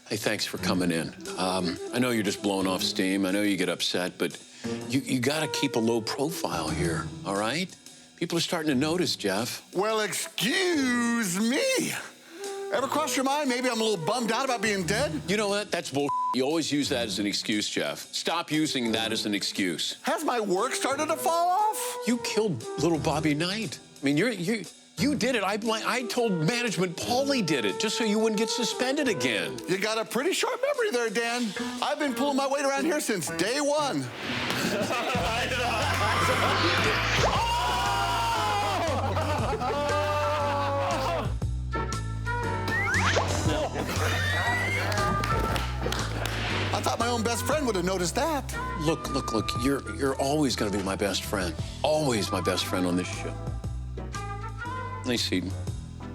Hey, thanks for coming in. I know you're just blowing off steam. I know you get upset, but you gotta keep a low profile here, all right? People are starting to notice, Jeff. Well, excuse me. Ever crossed your mind maybe I'm a little bummed out about being dead? You know what? That's bull. You always use that as an excuse, Jeff. Stop using that as an excuse. Has my work started to fall off? You killed little Bobby Knight. I mean, you did it. I told management Paulie did it just so you wouldn't get suspended again. You got a pretty short memory there, Dan. I've been pulling my weight around here since day one. I thought my own best friend would have noticed that. Look. You're always going to be my best friend. Always my best friend on this show. Hey, Seaton.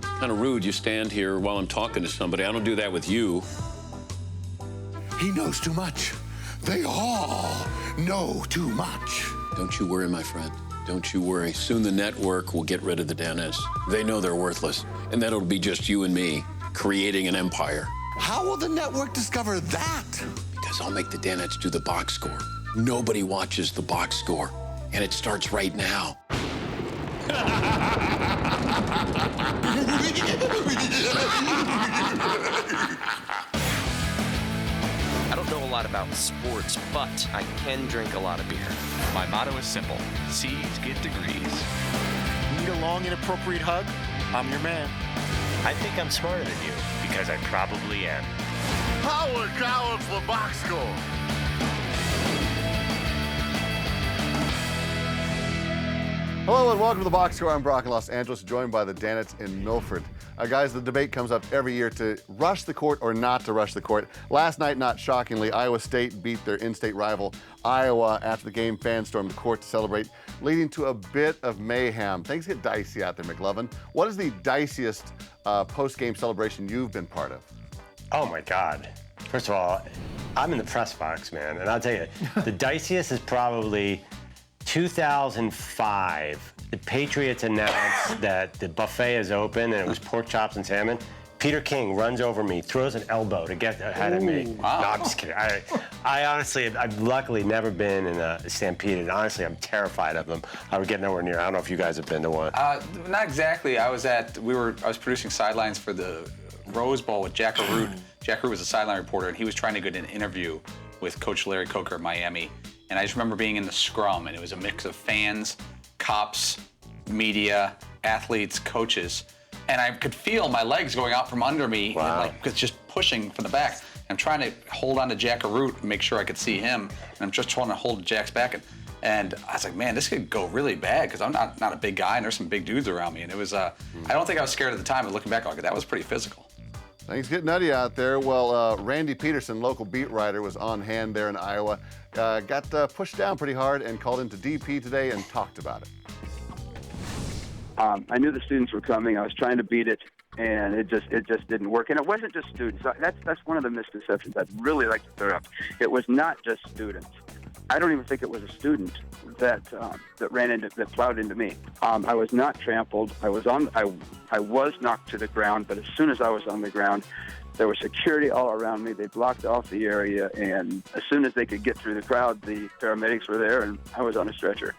Kind of rude you stand here while I'm talking to somebody. I don't do that with you. He knows too much. They all know too much. Don't you worry, my friend. Don't you worry. Soon the network will get rid of the Danettes. They know they're worthless. And then it'll be just you and me creating an empire. How will the network discover that? Because I'll make the Danettes do the box score. Nobody watches the box score. And it starts right now. I don't know a lot about sports, but I can drink a lot of beer. My motto is simple. C's get degrees. Need a long, inappropriate hug? I'm your man. I think I'm smarter than you, because I probably am. Power College for box score. Hello and welcome to the Box Score. I'm Brock in Los Angeles, joined by the Danettes in Milford. Guys, the debate comes up every year to rush the court or not to rush the court. Last night, not shockingly, Iowa State beat their in-state rival, Iowa. After the game, fans stormed the court to celebrate, leading to a bit of mayhem. Things get dicey out there, McLovin. What is the diciest post-game celebration you've been part of? Oh my God. First of all, I'm in the press box, man, and I'll tell you, the diciest is probably 2005, the Patriots announced that the buffet is open and it was pork chops and salmon. Peter King runs over me, throws an elbow to get ahead of me. Wow. No, I'm just kidding. I honestly, I've luckily never been in a stampede, and honestly, I'm terrified of them. I would get nowhere near. I don't know if you guys have been to one. Not exactly. I was producing sidelines for the Rose Bowl with Jack Arute. Jack Arute was a sideline reporter, and he was trying to get an interview with Coach Larry Coker at Miami. And I just remember being in the scrum, and it was a mix of fans, cops, media, athletes, coaches. And I could feel my legs going out from under me, Wow. and like just pushing from the back. I'm trying to hold on to Jack Arute and make sure I could see him. And I'm just trying to hold Jack's back. And I was like, man, this could go really bad because I'm not a big guy, and there's some big dudes around me. And it was, I don't think I was scared at the time, but looking back, that was pretty physical. Things get nutty out there. Well, Randy Peterson, local beat writer, was on hand there in Iowa. Got pushed down pretty hard and called into DP today and talked about it. I knew the students were coming. I was trying to beat it, and it just didn't work. And it wasn't just students. That's one of the misconceptions I'd really like to clear up. It was not just students. I don't even think it was a student that plowed into me. I was not trampled. I was knocked to the ground, but as soon as I was on the ground, there was security all around me. They blocked off the area, and as soon as they could get through the crowd, the paramedics were there, and I was on a stretcher.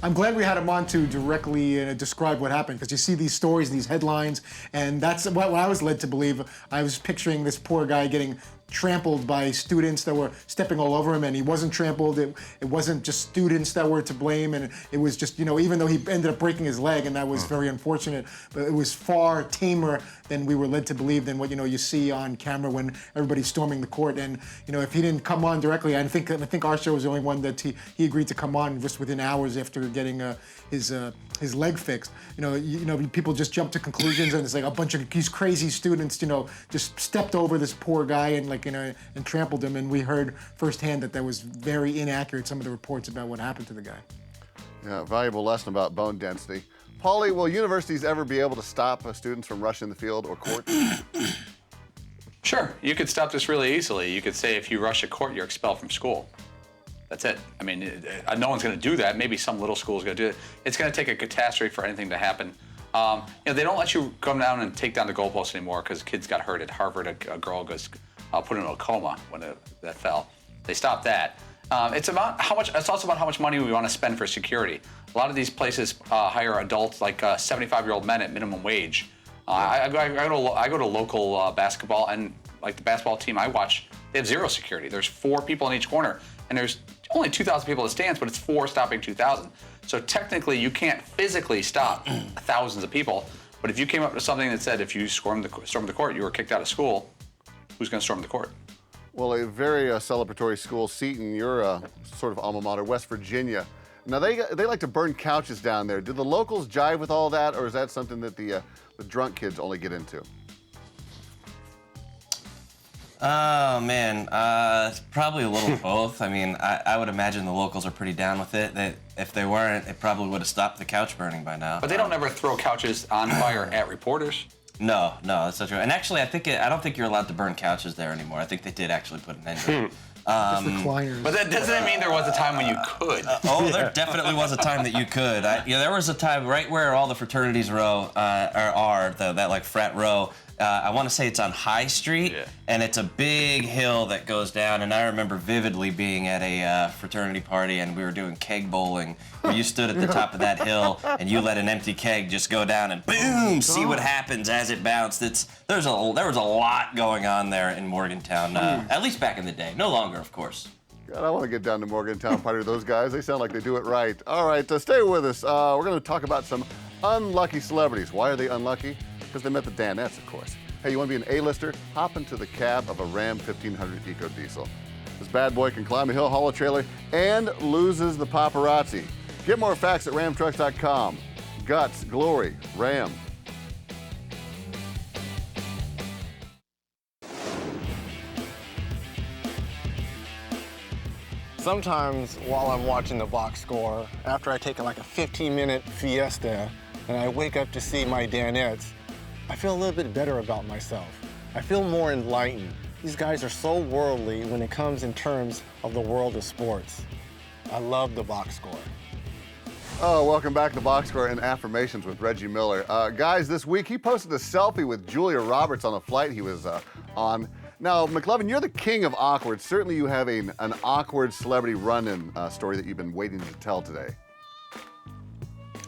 I'm glad we had him on to directly describe what happened, because you see these stories, these headlines, and that's what I was led to believe. I was picturing this poor guy getting trampled by students that were stepping all over him, and he wasn't trampled. It wasn't just students that were to blame, and it was just, even though he ended up breaking his leg, and that was very unfortunate, but it was far tamer than we were led to believe than what, you see on camera when everybody's storming the court. And, if he didn't come on directly, I think our show was the only one that he agreed to come on just within hours after getting his leg fixed. People just jump to conclusions, and it's like a bunch of these crazy students, just stepped over this poor guy and and trampled him. And we heard firsthand that was very inaccurate, some of the reports about what happened to the guy. Yeah, valuable lesson about bone density. Paulie, will universities ever be able to stop students from rushing the field or court? Sure, you could stop this really easily. You could say if you rush a court, you're expelled from school. That's it. I mean, no one's going to do that. Maybe some little school's going to do it. It's going to take a catastrophe for anything to happen They don't let you come down and take down the goalpost anymore because kids got hurt at Harvard. A girl goes put in a coma when that fell. They stopped that. It's about how much. It's also about how much money we want to spend for security. A lot of these places hire adults, like 75-year-old men at minimum wage. I go to local basketball, and like the basketball team I watch, they have zero security. There's 4 people in each corner, and there's only 2,000 people in the stands, but it's 4 stopping 2,000. So technically, you can't physically stop thousands of people. But if you came up with something that said if you stormed the court, you were kicked out of school, who's going to storm the court? Well, a very celebratory school, Seton, your sort of alma mater, West Virginia. Now, they like to burn couches down there. Do the locals jive with all that, or is that something that the drunk kids only get into? Oh, man. It's probably a little both. I mean, I would imagine the locals are pretty down with it. If they weren't, it probably would have stopped the couch burning by now. But they don't ever throw couches on fire at reporters. No, that's not true. And actually, I don't think you're allowed to burn couches there anymore. I think they did actually put an end to it. Just recliners. But that doesn't mean there was a time when you could. There definitely was a time that you could. There was a time right where all the fraternities are that like frat row. I want to say it's on High Street, and it's a big hill that goes down. And I remember vividly being at a fraternity party, and we were doing keg bowling, where you stood at the top of that hill, and you let an empty keg just go down, and boom, see what happens as it bounced. There was a lot going on there in Morgantown, at least back in the day. No longer, of course. God, I want to get down to Morgantown party with those guys. They sound like they do it right. All right, stay with us. We're going to talk about some unlucky celebrities. Why are they unlucky? Because they met the Danettes, of course. Hey, you want to be an A-lister? Hop into the cab of a Ram 1500 Eco Diesel. This bad boy can climb a hill, haul a trailer, and loses the paparazzi. Get more facts at ramtrucks.com. Guts, glory, Ram. Sometimes while I'm watching the box score, after I take like a 15-minute fiesta and I wake up to see my Danettes, I feel a little bit better about myself. I feel more enlightened. These guys are so worldly when it comes in terms of the world of sports. I love the box score. Oh, welcome back to Box Score and Affirmations with Reggie Miller. Guys, this week he posted a selfie with Julia Roberts on a flight he was on. Now, McLovin, you're the king of awkward. Certainly you have an awkward celebrity run-in story that you've been waiting to tell today.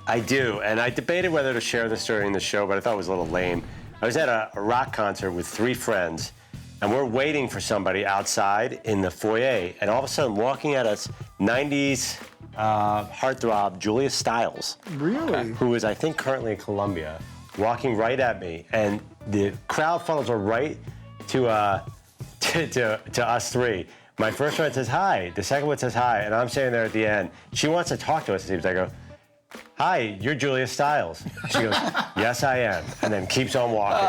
I do, and I debated whether to share this story in the show, but I thought it was a little lame. I was at a rock concert with 3 friends, and we're waiting for somebody outside in the foyer, and all of a sudden, walking at us, 90s heartthrob Julia Stiles. Really? Who is, I think, currently in Colombia, walking right at me, and the crowd funnels are right to us 3. My first friend says hi, the second one says hi, and I'm standing there at the end. She wants to talk to us, it seems. I go, "Hi, you're Julia Stiles." She goes, "Yes, I am," and then keeps on walking.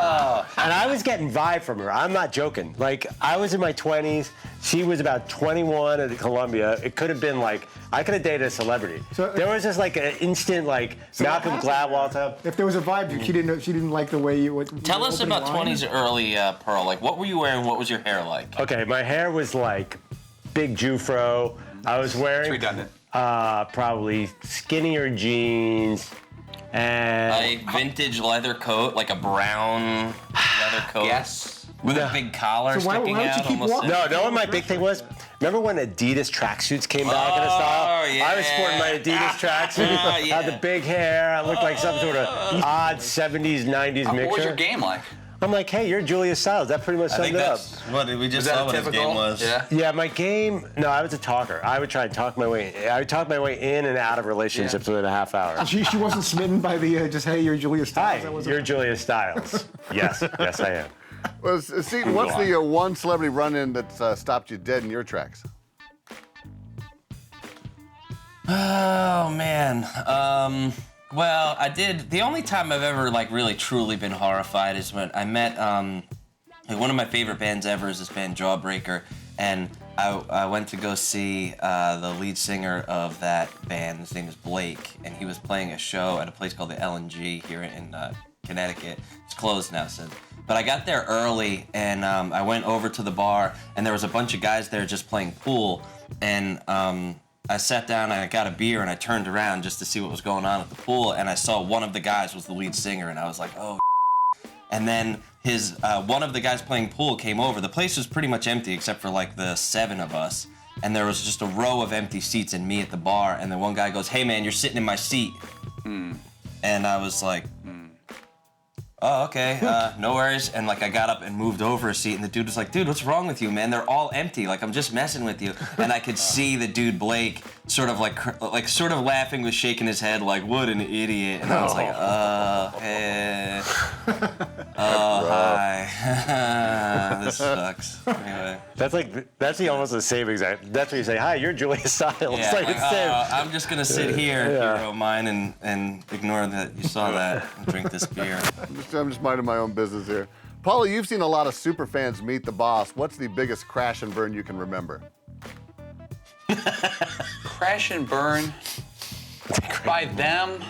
And I was getting vibe from her. I'm not joking. Like, I was in my 20s. She was about 21 at Columbia. It could have been like, I could have dated a celebrity. So, there was just like an instant, like, Malcolm Gladwell type. If there was a vibe, she didn't like the way you would. Tell us about 20s early, Pearl. Like, what were you wearing? What was your hair like? Okay, my hair was like big Jufro. I was wearing... It's redundant. Probably skinnier jeans and a vintage leather coat, like a brown leather coat. Yes. With a big collar sticking why out. don't you keep Almost walking? No, what my big thing was? Remember when Adidas tracksuits came back in a style? Yeah. I was sporting my Adidas tracksuit. Yeah. Had the big hair. I looked like some sort of odd 70s, 90s mixture. What was your game like? I'm like, hey, you're Julia Stiles. That pretty much I summed think it up. that's what we just Was that saw a what his typical? game was. Yeah. Yeah, my game. No, I was a talker. I would try and talk my way. I would talk my way in and out of relationships within a half hour. She wasn't smitten by the just, hey, you're Julia Stiles. Hi, you're Julia Stiles. Yes, I am. Well, Seton, what's the one celebrity run-in that stopped you dead in your tracks? Oh man. Well, I did. The only time I've ever like really truly been horrified is when I met like one of my favorite bands ever is this band Jawbreaker, and I went to go see the lead singer of that band. His name is Blake, and he was playing a show at a place called the LNG here in Connecticut. It's closed now since. But I got there early, and I went over to the bar, and there was a bunch of guys there just playing pool, and I sat down and I got a beer and I turned around just to see what was going on at the pool, and I saw one of the guys was the lead singer, and I was like, oh. And then one of the guys playing pool came over. The place was pretty much empty except for like the 7 of us, and there was just a row of empty seats and me at the bar. And then one guy goes, "Hey man, you're sitting in my seat." And I was like, oh, okay, no worries. And like I got up and moved over a seat, and the dude was like, "Dude, what's wrong with you, man? They're all empty. Like I'm just messing with you." And I could see the dude Blake sort of sort of laughing, with shaking his head like, "What an idiot!" And I was like, hey, oh hi, this sucks. Anyway, that's almost the same exact. That's what you say. "Hi, you're Julia Stiles." yeah, Like, it's same. I'm just gonna sit here, hero of mine, and ignore that you saw that and drink this beer. I'm just minding my own business here. Paula, you've seen a lot of super fans meet the boss. What's the biggest crash and burn you can remember? Crash and burn by them.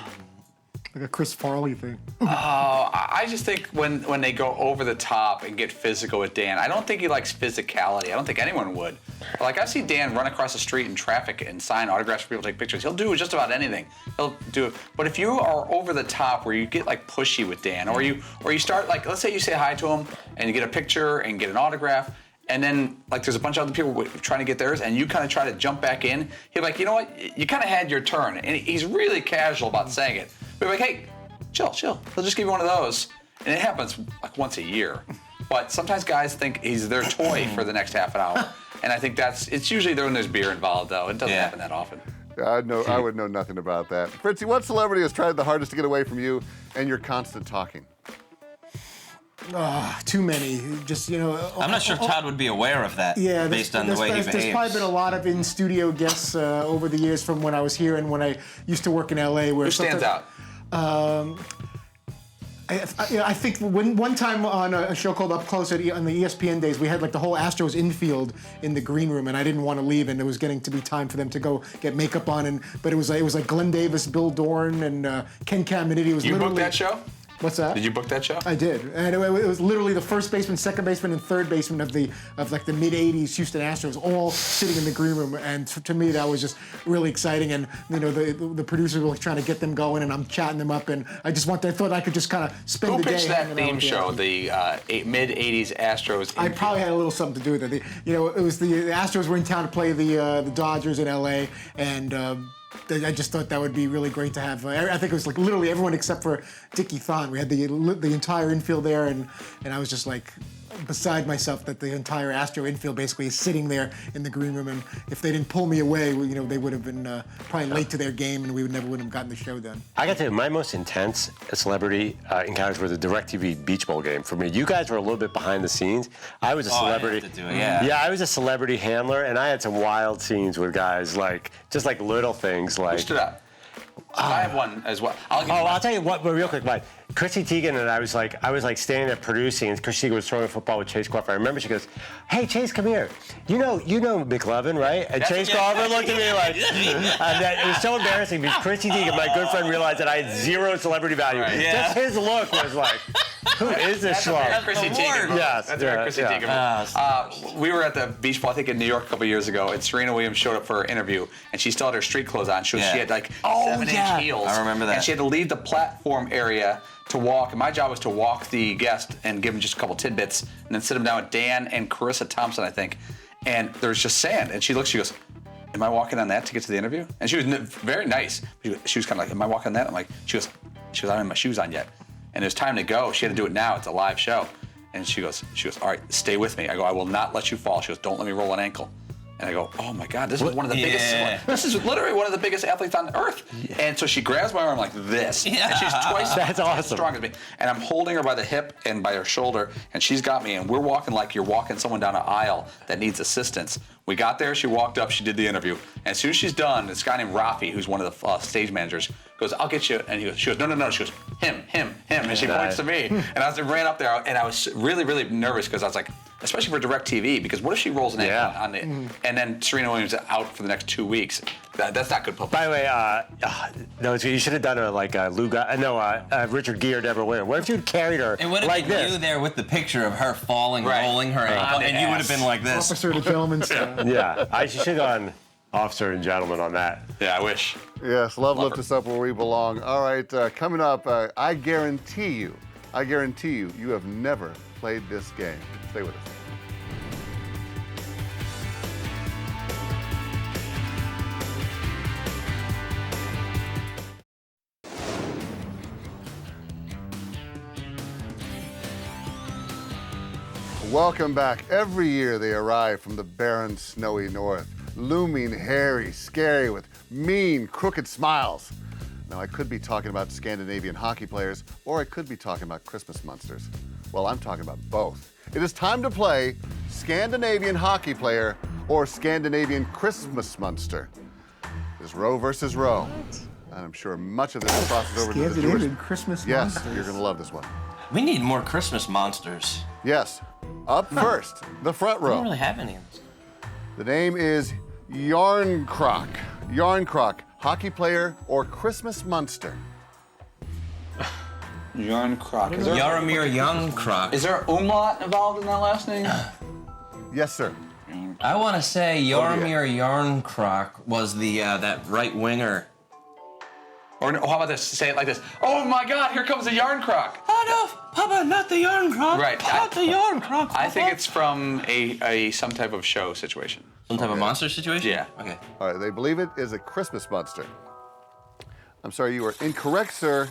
Like a Chris Farley thing. I just think when they go over the top and get physical with Dan, I don't think he likes physicality. I don't think anyone would. Like, I see Dan run across the street in traffic and sign autographs for people to take pictures. He'll do just about anything. He'll do it. But if you are over the top where you get like pushy with Dan, or you start like, let's say you say hi to him and you get a picture and get an autograph, and then like there's a bunch of other people trying to get theirs, and you kind of try to jump back in, he'll be like, you know what, you kind of had your turn. And he's really casual about saying it. But like, hey, chill. He'll just give you one of those. And it happens like once a year. But sometimes guys think he's their toy for the next half an hour. And I think it's usually when there's beer involved, though. It doesn't happen that often. Yeah, I would know nothing about that. Fritzy, what celebrity has tried the hardest to get away from you and your constant talking? Too many. Just, I'm not sure Todd would be aware of that, based on the way he behaves. There's probably been a lot of in-studio guests over the years from when I was here and when I used to work in L.A. Who stands out? I think one time on a show called Up Close on the ESPN days, we had like the whole Astros infield in the green room, and I didn't want to leave, and it was getting to be time for them to go get makeup on, but it was like Glenn Davis, Bill Dorn, and Ken Caminiti. You booked that show? What's that? Did you book that show? I did, and it was literally the first baseman, second baseman, and third baseman of the mid '80s Houston Astros, all sitting in the green room. And to me, that was just really exciting. And the producers were trying to get them going, and I'm chatting them up, and I thought I could just kind of spend the day. Who pitched that theme show, the mid '80s Astros? I probably had a little something to do with it. It was the Astros were in town to play the Dodgers in LA, and. I just thought that would be really great to have. I think it was like literally everyone except for Dickie Thon. We had the entire infield there, and I was just like beside myself that the entire Astro infield basically is sitting there in the green room. And if they didn't pull me away, they would have been probably late to their game, and we would have gotten the show done. I got to tell you, my most intense celebrity encounters were the DirecTV Beach Bowl game. For me, you guys were a little bit behind the scenes. I was a celebrity. I had to do it, yeah, I was a celebrity handler, and I had some wild scenes with guys, just like little things like. Who stood up? I have one as well. I'll tell you what, but real quick, Mike. Chrissy Teigen and I was like standing there producing, and Chrissy Teigen was throwing a football with Chase Crawford. I remember she goes, "Hey, Chase, come here. You know McLovin, right?" And Chase Crawford looked at me like, it was so embarrassing because Chrissy Teigen, my good friend, realized that I had zero celebrity value. Right. Yeah. Just his look was like, who is this schlub? That's Chrissy Teigen. Yes. That's Chrissy Teigen. We were at the Beach Ball, I think in New York a couple years ago, and Serena Williams showed up for her interview, and she still had her street clothes on. She had like 7-inch heels. I remember that. And she had to leave the platform area to walk, and my job was to walk the guest and give him just a couple tidbits, and then sit him down with Dan and Carissa Thompson, I think. And there was just sand, and she goes, "Am I walking on that to get to the interview?" And she was very nice. She was kind of like, "Am I walking on that?" I'm like, she goes, "I don't have my shoes on yet." And it was time to go. She had to do it now. It's a live show. And she goes, "All right, stay with me." I go, "I will not let you fall." She goes, "Don't let me roll an ankle." And I go, "Oh my God, this is one of the biggest. This is literally one of the biggest athletes on earth." Yeah. And so she grabs my arm like this, and she's twice as strong as me. And I'm holding her by the hip and by her shoulder, and she's got me. And we're walking like you're walking someone down an aisle that needs assistance. We got there. She walked up. She did the interview. And as soon as she's done, this guy named Rafi, who's one of the stage managers, goes, "I'll get you." And she goes, "No." She goes, him. And she points to me. And I ran up there, and I was really, really nervous because I was like, especially for DirecTV, because what if she rolls an ankle on it, and then Serena Williams is out for the next 2 weeks? That's not good publicity. By the way, no, you should have done it like Richard Gere, Deborah Winter. What if you carried her it would have like been this? You there with the picture of her falling, rolling her ankle, and you would have been like this. Officer of the gentleman's Yeah, she should have gone. officer and gentleman on that. Yeah, I wish. Yes, love lift us up where we belong. All right, coming up, I guarantee you, you have never played this game. Stay with us. Welcome back. Every year they arrive from the barren, snowy north, looming, hairy, scary, with mean, crooked smiles. Now, I could be talking about Scandinavian hockey players, or I could be talking about Christmas monsters. Well, I'm talking about both. It is time to play Scandinavian Hockey Player or Scandinavian Christmas Monster. It's row versus row. And I'm sure much of this crosses over to the Scandinavian Jewish... Christmas Yes, Monsters. you're going to love this one. We need more Christmas monsters. Yes. Up first, the front I row. don't really have any of those. The name is Yarncroc. Yarncroc, hockey player or Christmas monster? Yarncroc. Jaromir Jarnkrok. Is there umlaut involved in that last name? Yes, sir. I want to say Jaromir Jarnkrok was the that right winger. Or no, how about this? Say it like this. Oh my God, here comes a Yarncroc. Oh no, Papa, not the Jarnkrok. Right. Not the Jarnkrok. I think it's from a some type of show situation. Some type of monster situation? Yeah. Okay. All right, they believe it is a Christmas monster. I'm sorry, you are incorrect, sir.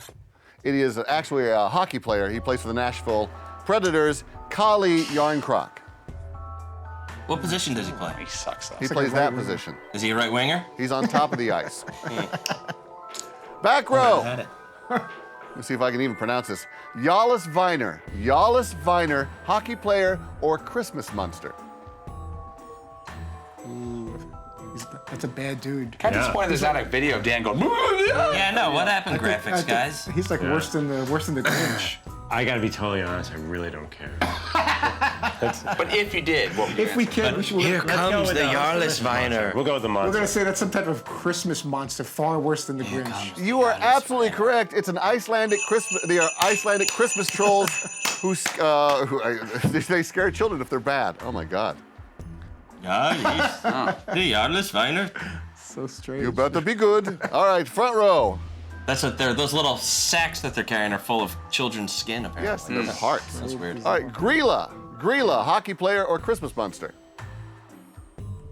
It is actually a hockey player. He plays for the Nashville Predators, Kali Yarncroc. What position does he play? He sucks though. He plays that position. Is he a right winger? He's on top of the ice. Back row. Had it. Let me see if I can even pronounce this. Jallis Viner. Jallis Viner, hockey player or Christmas monster? That's a bad dude. Kind of disappointed there's not a video of Dan going. Yeah, no. What happened, I graphics think guys? He's like worse than the Grinch. I gotta be totally honest, I really don't care. But if you did, what would you If we answer? can, we should. Here comes the Jarlis Viner. We'll go with the monster. We're gonna say that's some type of Christmas monster, far worse than the Grinch. You are absolutely correct. It's an Icelandic Christmas. They are Icelandic Christmas trolls who they scare children if they're bad. Oh my God. Yeah, the Jarlis Viner. So strange. You better be good. All right, front row. That's what they're. Those little sacks that they're carrying are full of children's skin, apparently. Yes, they're hearts. That's weird. All right, Grilla. Grilla, hockey player or Christmas monster?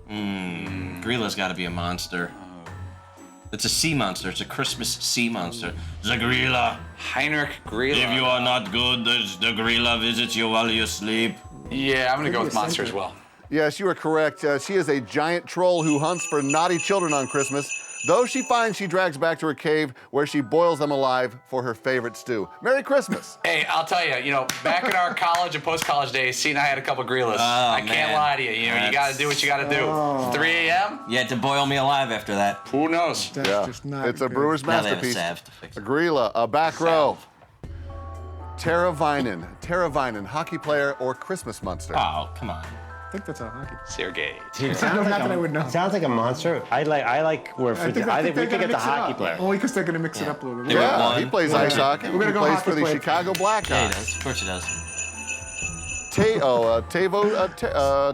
Grilla's got to be a monster. It's a sea monster. It's a Christmas sea monster. The Grilla. Heinrich Grilla. If you are not good, the Grilla visits you while you sleep. Yeah, I'm gonna go with monster as well. Yes, you are correct. She is a giant troll who hunts for naughty children on Christmas. Those she finds, she drags back to her cave where she boils them alive for her favorite stew. Merry Christmas. Hey, I'll tell you, back in our college and post-college days, C and I had a couple Grillas. I can't lie to you. You got to do what you got to do. 3 a.m. You had to boil me alive after that. Who knows? That's just not It's a good. brewer's Now they have a masterpiece. salve to fix A it. Grilla, a back row. Tara Vinen. Tara Vinen, hockey player or Christmas monster? Oh, come on. I think that's a hockey. Sergey. Dude, Not that I would know. Sounds like a monster. I like where I think we they're could gonna get the mix it hockey up. player. Only because they're gonna mix it up a little bit. They were Yeah, one. he plays Yeah. ice hockey. We're gonna He go plays hockey for the player. Chicago Yeah, he Blackhawks. does. Of course he does.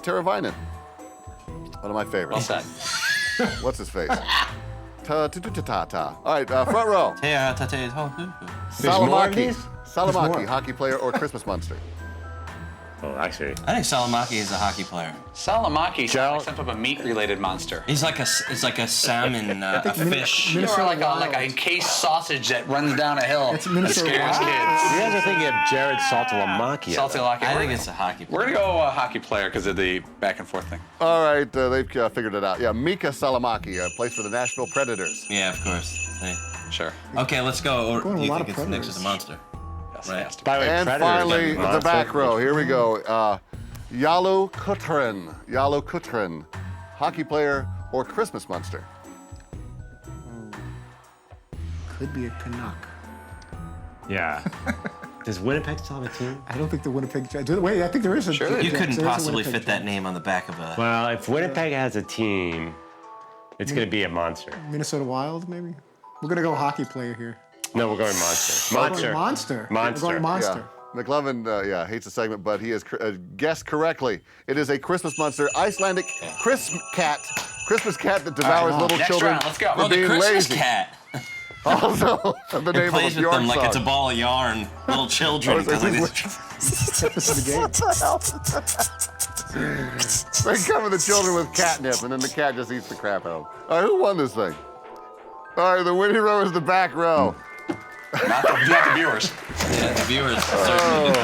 Tara Vinen. One of my favorites. Well said. What's his face? Ta-ta-ta-ta-ta. All right, front row. There's more of Salamaki. these? Salamaki, hockey player or Christmas monster? Oh, I see. I think Salamaki is a hockey player. Salamaki sounds like some type of meat-related monster. He's like a salmon, a fish. Or like a encased sausage that runs down a hill It's and Minnesota scares Wild. You kids. guys are thinking of Jared Saltalamacchia. Salty I think it's a hockey player. We're gonna go hockey player because of the back and forth thing. All right, they've figured it out. Yeah, Mika Salamaki plays for the Nashville Predators. Yeah, of course. Hey. Sure. Okay, let's go. Or Going a you lot think of it's next is a Predators. monster? Yes, Right. it has to be. By the way, And Predators finally, are the monster. back row. Here we go. Yalo Kutrin. Yalo Kutrin, hockey player or Christmas monster? Could be a Canuck. Yeah. Does Winnipeg still have a team? I don't think the Winnipeg. Wait, I think there is a. Sure they You do. couldn't there is a possibly Winnipeg fit that name on the back of a. Well, if Winnipeg has a team, it's going to be a monster. Minnesota Wild, maybe. We're gonna go hockey player here. No, we're going monster. We're Monster. going monster. Monster. We're going monster. Yeah. McLovin, hates the segment, but he has guessed correctly. It is a Christmas monster, Icelandic Christmas cat Christmas cat that devours little Next children round, let's go. for Well, the being Christmas lazy. cat. Also, the name Plays of with your them like song. it's a ball of yarn. Little children. This is the game. They cover the children with catnip, and then the cat just eats the crap out of them. All right, who won this thing? All right, the winning row is the back row. Not the viewers. Yeah, the viewers certainly did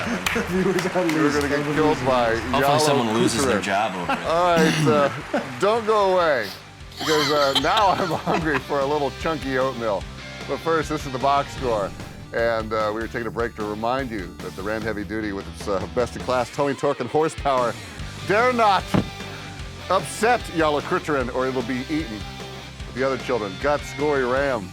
that one. We're going to get killed by Hopefully Yellow someone loses their Kucherin. job over it. All right, don't go away, because now I'm hungry for a little chunky oatmeal. But first, this is the box score. And we were taking a break to remind you that the Ram Heavy Duty, with its best-in-class towing torque and horsepower, dare not upset Yellow Kucherin, or it'll be eaten with the other children. Guts, Gory Ram.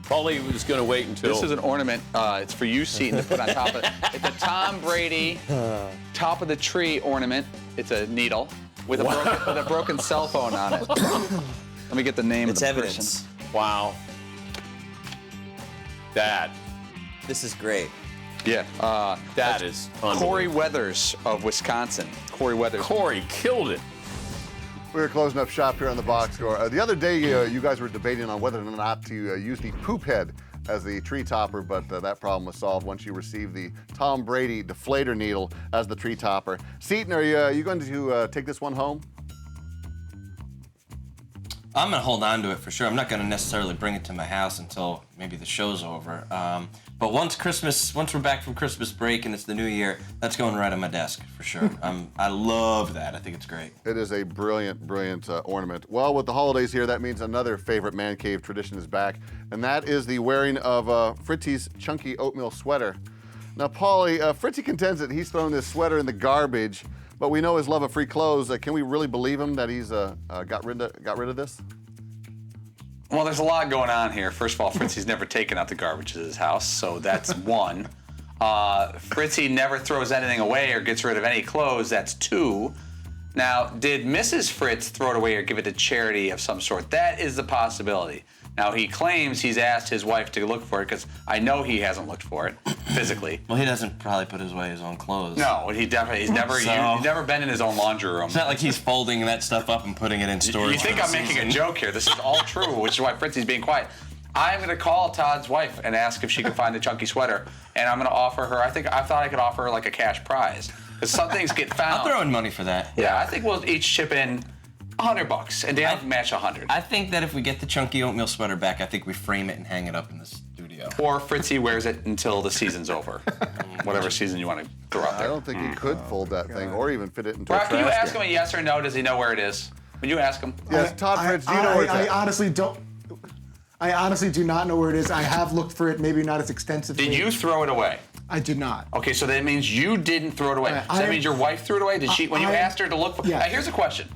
Paulie was going to wait until. This is an ornament. It's for you, Seton, to put on top of it. It's a Tom Brady top of the tree ornament. It's a needle with a broken cell phone on it. Let me get the name of the evidence. person. Wow. That. This is great. Yeah. That is Corey unbelievable. Weathers of Wisconsin. Corey Weathers. Corey killed it. We were closing up shop here on the box score. The other day, you guys were debating on whether or not to use the poop head as the tree topper, but that problem was solved once you received the Tom Brady deflator needle as the tree topper. Seton, are you going to take this one home? I'm gonna hold on to it for sure. I'm not gonna necessarily bring it to my house until maybe the show's over. But once we're back from Christmas break and it's the new year, that's going right on my desk for sure. I love that. I think it's great. It is a brilliant ornament. Well, with the holidays here, that means another favorite man cave tradition is back, and that is the wearing of Fritzy's chunky oatmeal sweater. Now, Paulie, Fritzy contends that he's thrown this sweater in the garbage, but we know his love of free clothes. Can we really believe him that he's got rid of this? Well, there's a lot going on here. First of all, Fritzy's never taken out the garbage at his house, so that's one. Fritzy never throws anything away or gets rid of any clothes. That's two. Now, did Mrs. Fritz throw it away or give it to charity of some sort? That is the possibility. Now, he claims he's asked his wife to look for it, because I know he hasn't looked for it physically. Well, he doesn't probably put away his own clothes. No, he's never been in his own laundry room. It's not like he's folding that stuff up and putting it in storage. You think for I'm the making season. a joke here. This is all true, which is why Fritzy's being quiet. I'm going to call Todd's wife and ask if she can find the chunky sweater, and I'm going to offer her, I thought I could offer her like a cash prize, because some things get found. I'll throw in money for that. Yeah, I think we'll each chip in $100, and Dan match 100. I think that if we get the chunky oatmeal sweater back, I think we frame it and hang it up in the studio. Or Fritzy wears it until the season's over. Whatever season you want to throw out I there. don't think he could fold that thing or even fit it into Brock, a can you trash ask can. him a yes or no? Does he know where it is? Would you ask him? Yes, Todd Fritz, do you know where it's at? I honestly do not know where it is. I have looked for it, maybe not as extensively. Did you throw it away? I did not. Okay, so that means you didn't throw it away. So that means your wife threw it away? Did she? When you asked her to look for yeah. Now, here's a question.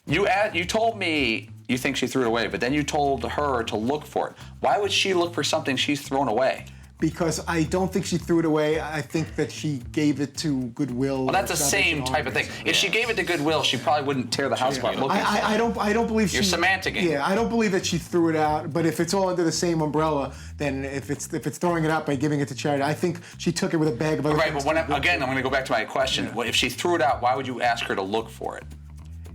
You told me you think she threw it away, but then you told her to look for it. Why would she look for something she's thrown away? Because I don't think she threw it away. I think that she gave it to Goodwill. Well, that's the same type of thing. If she gave it to Goodwill, she probably wouldn't tear the house apart looking for it. I don't believe she. You're semanticing. Yeah, I don't believe that she threw it out. But if it's all under the same umbrella, then if it's throwing it out by giving it to charity, I think she took it with a bag of other Right, things. but again, I'm going to go back to my question. Yeah. Well, if she threw it out, why would you ask her to look for it?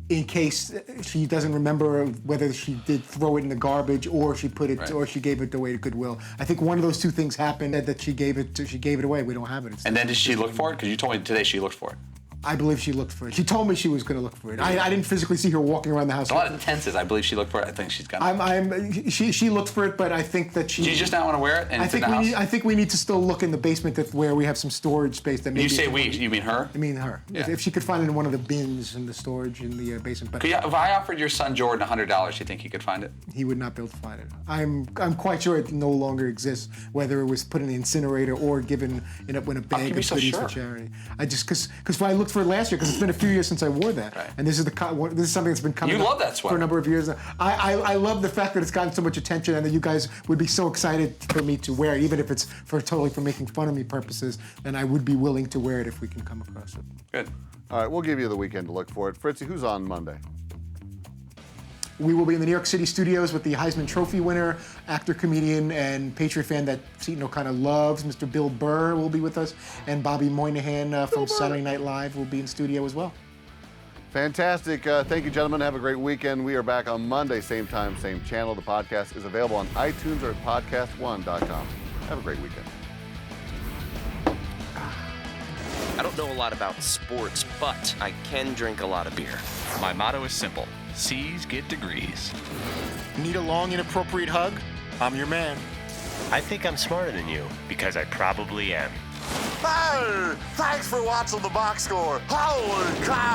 In case she doesn't remember whether she did throw it in the garbage or she put it or she gave it away to Goodwill. I think one of those two things happened, that she gave it away. We don't have it. And then did she look for it? Because you told me today she looked for it. I believe she looked for it. She told me she was going to look for it. I didn't physically see her walking around the house. A lot of tenses. I believe she looked for it. I think she's got it. She looked for it, but I think that she. Do you just not want to wear it? And I think we need to still look in the basement where we have some storage space. That maybe you say we? You mean her? I mean her. Yeah. If she could find it in one of the bins in the storage in the basement. But if I offered your son Jordan $100, you think he could find it? He would not be able to find it. I'm quite sure it no longer exists, whether it was put in the incinerator or given in a bag of goodies for charity. Because I looked for it last year, because it's been a few years since I wore that, and this is something that's been coming. You love that sweater for a number of years. I love the fact that it's gotten so much attention, and that you guys would be so excited for me to wear it, even if it's for making fun of me purposes. And I would be willing to wear it if we can come across it. Good. All right, we'll give you the weekend to look for it. Fritzy, who's on Monday? We will be in the New York City studios with the Heisman Trophy winner, actor, comedian, and Patriot fan that Citino kind of loves. Mr. Bill Burr will be with us, and Bobby Moynihan from Saturday Night Live will be in studio as well. Fantastic. Thank you, gentlemen. Have a great weekend. We are back on Monday, same time, same channel. The podcast is available on iTunes or at podcast1.com. Have a great weekend. I don't know a lot about sports, but I can drink a lot of beer. My motto is simple. C's get degrees. Need a long, inappropriate hug? I'm your man. I think I'm smarter than you because I probably am. Hey, thanks for watching the box score. Holy cow!